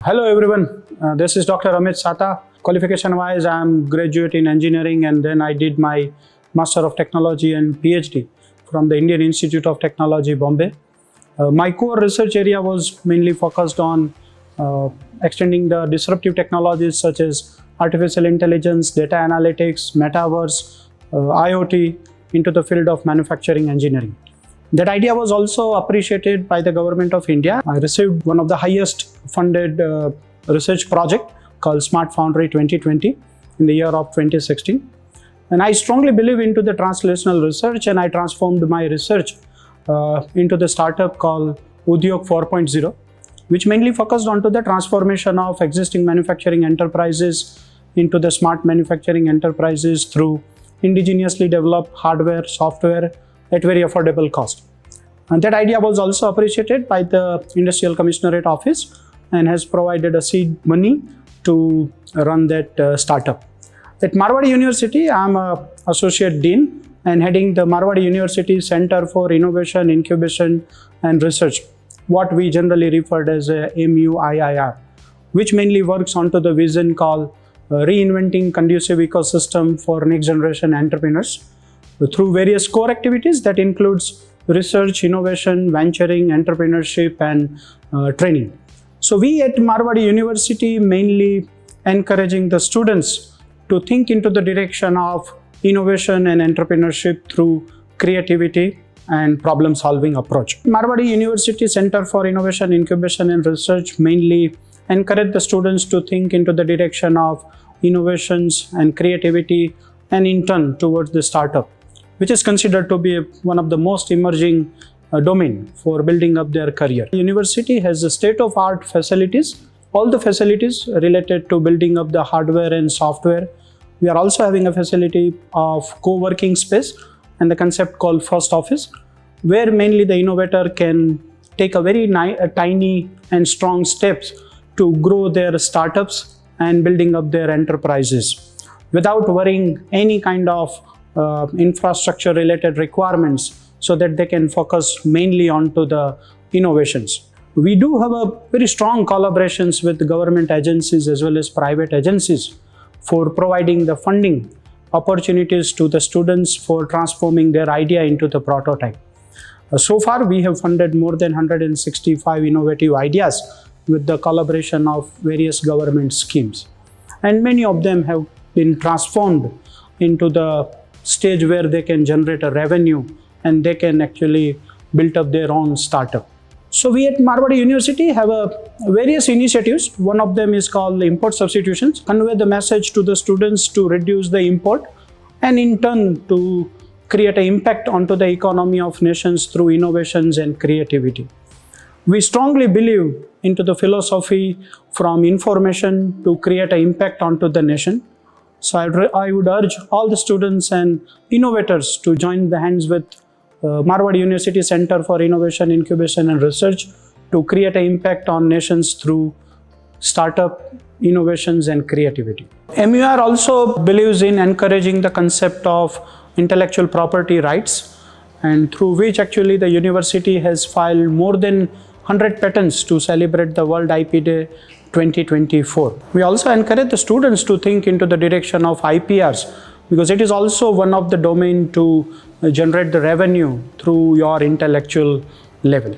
Hello everyone, this is Dr. Amit Sata. Qualification wise, I am graduate in engineering and then I did my Master of Technology and PhD from the Indian Institute of Technology, Bombay. My core research area was mainly focused on extending the disruptive technologies such as artificial intelligence, data analytics, metaverse, IoT into the field of manufacturing engineering. That idea was also appreciated by the government of India. I received one of the highest funded research project called Smart Foundry 2020 in the year of 2016. And I strongly believe into the translational research, and I transformed my research into the startup called Udyog 4.0, which mainly focused onto the transformation of existing manufacturing enterprises into the smart manufacturing enterprises through indigenously developed hardware, software at very affordable cost. And that idea was also appreciated by the Industrial Commissionerate Office and has provided a seed money to run that startup. At Marwadi University, I am an Associate Dean and heading the Marwadi University Center for Innovation, Incubation and Research, what we generally referred as a MUIIR, which mainly works onto the vision called reinventing conducive ecosystem for next generation entrepreneurs through various core activities that includes research, innovation, venturing, entrepreneurship and training. So we at Marwadi University mainly encouraging the students to think into the direction of innovation and entrepreneurship through creativity and problem solving approach. Marwadi University Center for Innovation, Incubation and Research mainly encourage the students to think into the direction of innovations and creativity and in turn towards the startup, which is considered to be one of the most emerging domain for building up their career. The university has the state-of-art facilities, all the facilities related to building up the hardware and software. We are also having a facility of co-working space and the concept called First Office, where mainly the innovator can take a very tiny and strong steps to grow their startups and building up their enterprises without worrying any kind of infrastructure related requirements, so that they can focus mainly onto the innovations. We do have a very strong collaborations with government agencies as well as private agencies for providing the funding opportunities to the students for transforming their idea into the prototype. So far we have funded more than 165 innovative ideas with the collaboration of various government schemes, and many of them have been transformed into the stage where they can generate a revenue and they can actually build up their own startup. So we at Marwadi University have various initiatives. One of them is called import substitutions, convey the message to the students to reduce the import and in turn to create an impact onto the economy of nations through innovations and creativity. We strongly believe into the philosophy from information to create an impact onto the nation. So I would urge all the students and innovators to join the hands with Marwadi University Center for Innovation, Incubation and Research to create an impact on nations through startup, innovations and creativity. MUIIR also believes in encouraging the concept of intellectual property rights, and through which actually the university has filed more than 100 patents to celebrate the World IP Day 2024. We also encourage the students to think into the direction of IPRs, because it is also one of the domain to generate the revenue through your intellectual level.